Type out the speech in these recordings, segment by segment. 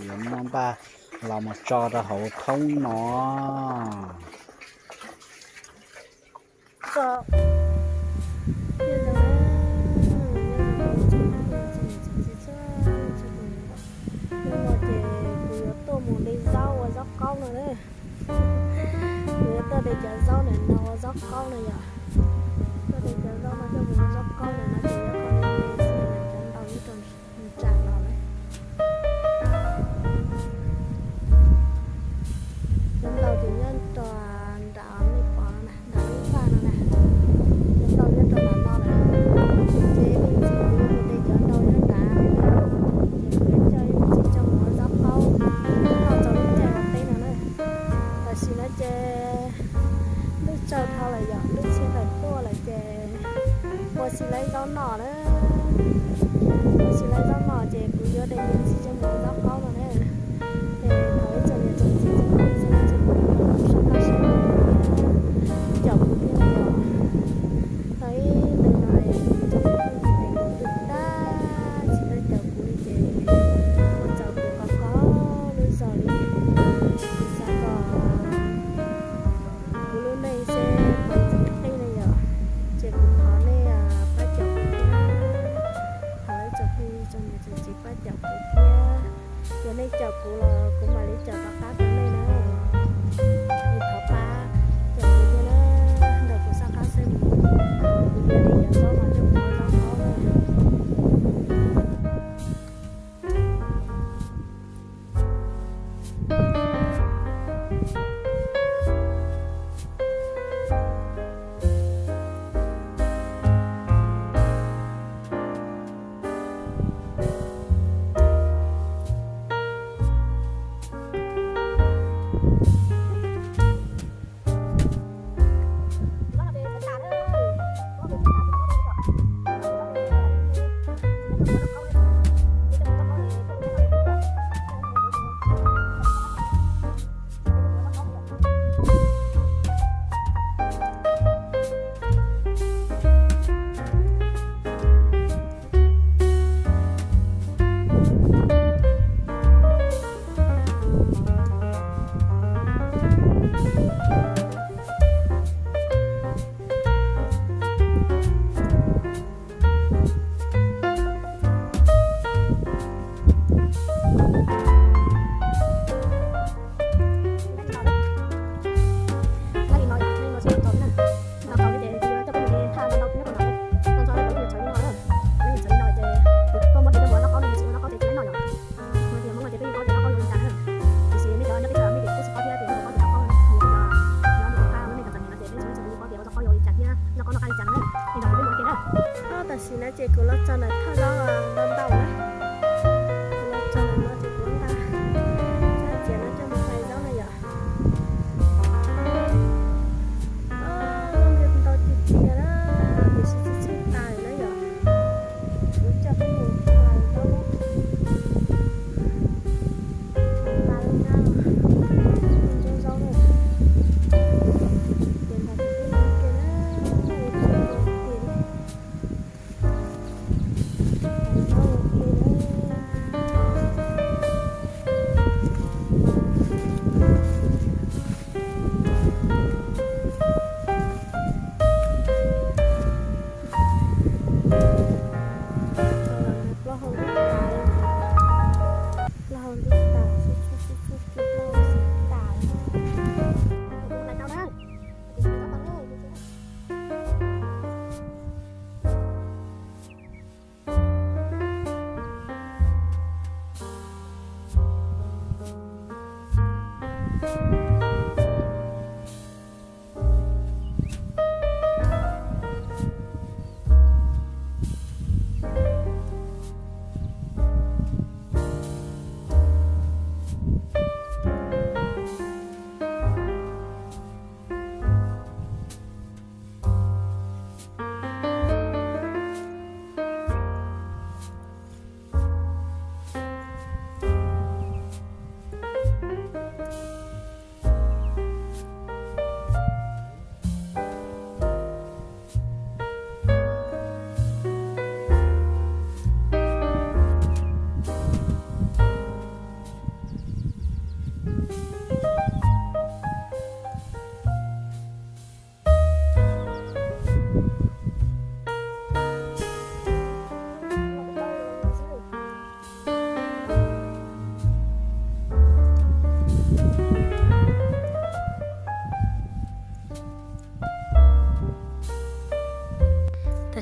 thì mong ba là một trò ra hậu thông nó Có. Rau con rồi đấy, người ta để chả rau này nó rau con này à, ta để chả rau nó cho mình rau con này nó chỉ cho con nên mình sẽ là tránh đầu như tròn tràn vào đấy, tránh đầu chỉ nhân tròn đảo này bỏ này đảo này pha này tránh đầu nhân tròn đảo to này, chế mình chỉ đưa để chả đầu nhân đá để chơi mình chỉ trong một rau con, rau cho nó chơi một tí nữa này, và xin nó chơi nước trâu thau là giọt nước xin là cua là chè qua xin lấy rau nọ đó, qua xin lấy rau nọ chè cứ vô đây mình xin cho một rau con rồi đấy, để thấy cho nhà chồng xin cho mình xin cho mình sắp tới xin chồng cái này rồi, thấy từ này chồng cái này được đa xin lấy chồng của chè, con chồng của có nước rồi đi, sao còn luôn đây sẽ bày đây này nhở, chị họ này bắt chọc hỏi chọc đi trong nhà chị bắt chọc của kia, giờ này chọc của là cũng mà lấy chọc bắt cá bên đây nữa, đi thọ ba chọc của kia nó đầu của sao cá xem, giờ đi giờ gió mà trong gió khó rồi.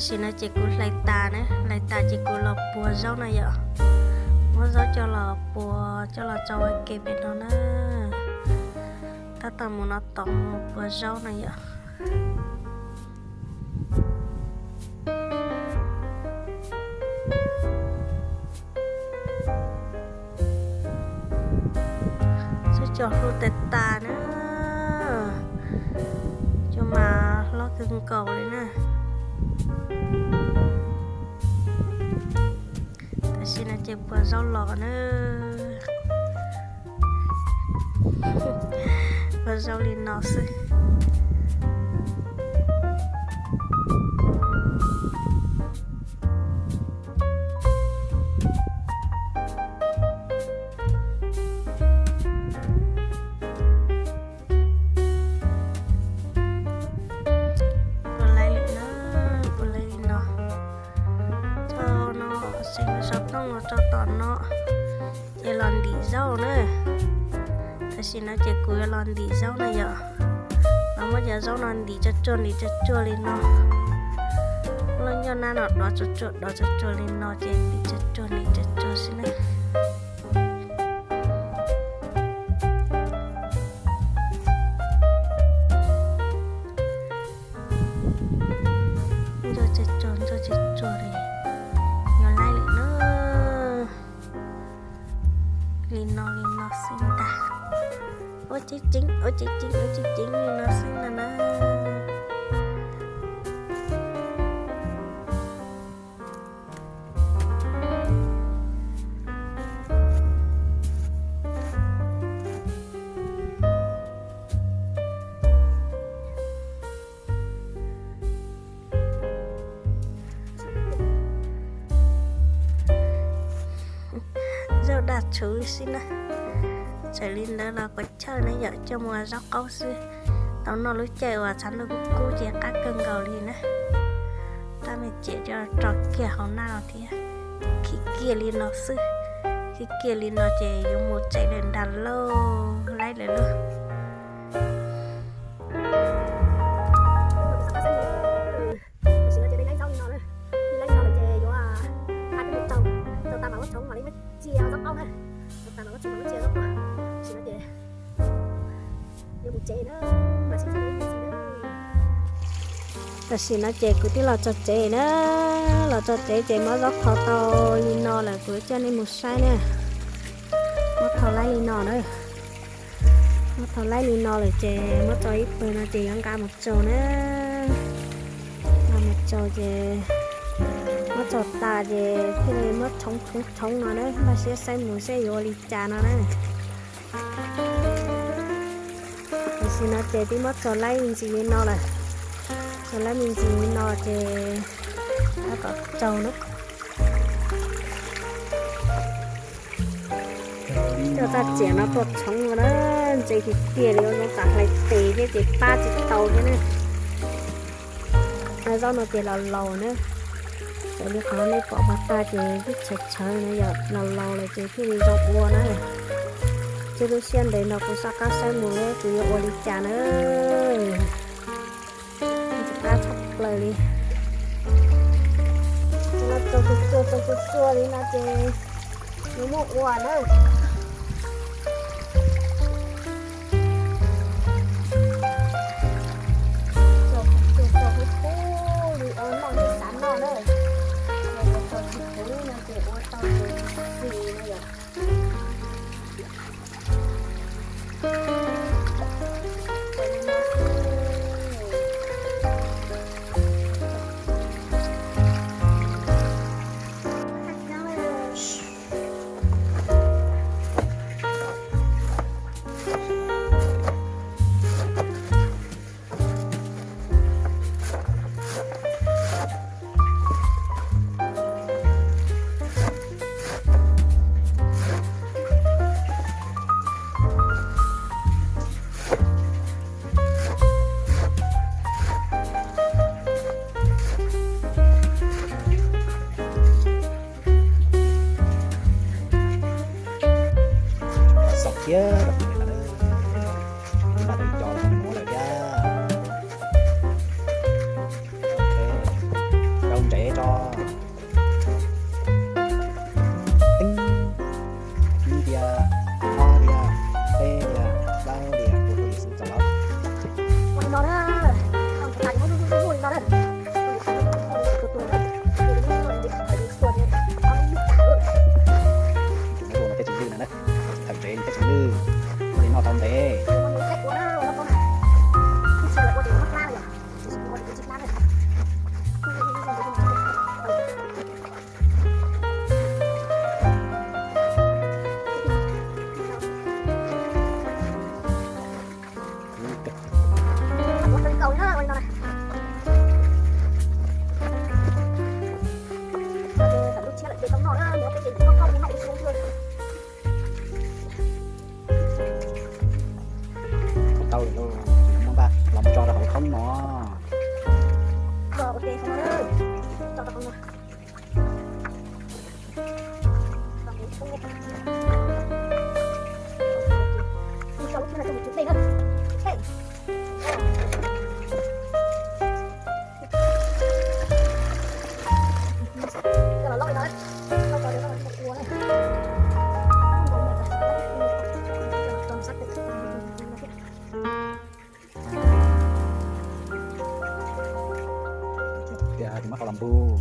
xin nó chỉ cú lấy ta nữa lấy ta chỉ cú là bùa rau này vậy bùa rau cho là bùa cho là cho cái bên đó nữa ta tầm muốn nó tổng bùa rau này vậy sẽ cho luôn tết ta nữa cho mà lo cưng cầu đấy nè ta xin là chụp bùa rau lò nữa bùa rau liền nó xí cho tòn nó để làm đi rau nữa ta xin nó chỉ cúi làm đi rau này giờ nó mới giờ rau làm đi cho chua lên nó lên cho nó đó cho chua lên nó chỉ đi cho chua xin này cho chua này lên nó xinh ta ôi chị chính lên nó xinh là nó rau đạt chữ xin nè chạy lên đó là có chơi này giờ cho mùa rau câu xưa tao nó lối chơi và sẵn được cô chị các cân gầu liền nè ta mới chỉ cho trò kia hôm nào thì khi kia lên nó xưa khi kia lên nó chỉ dùng một chạy đến đàn lô lấy lại luôn ta xin nó chế cứ tí là cho chế nữa là cho chế mới rót thọ tàu lino là cứ cho nên một sai nè mất thọ lấy lino nữa mất thọ lấy lino là chế mất cho ít bữa nó chế ăn cả một chỗ nữa là một chỗ chế mất chỗ ta chế khi mất chống nó nữa mà sẽ xây một xe vô lì trà nó nữa ta xin nó chế tí mất chỗ lấy mình chỉ lino là cho lấy mình gì nó thì nó có trâu nữa cho ta chỉ nó bột sống vào đó chỉ thì tiền nó cả lại tê cái chỉ 3 chỉ tàu thế này do nó tiền là lầu nữa rồi đi khó lấy bỏ bát ta chỉ biết chơi nó giờ là lầu là chỉ khi đi dọc buồn này chứ lúc xuyên đấy nó cũng sao cá say mùi chủ yếu ô đi trà nữa lời đi nó chua đi nó chơi nó một quả nữa đi ớn bằng cái sắn nó đấy rồi còn thịt cú nó chơi ô tao chơi gì nữa vậy chứ đặc biệt là chúng ta đừng cho nó lại ra ok đâu đây nữa hey cho nó lôi nó không có được nó một cua này còn sắt được Tia thì mắc làm bu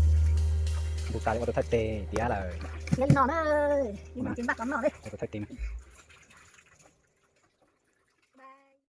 cài vào tôi thay tê tía là nhanh nọ ơi nhưng mà chính bạc lắm nọ đấy tôi thay tim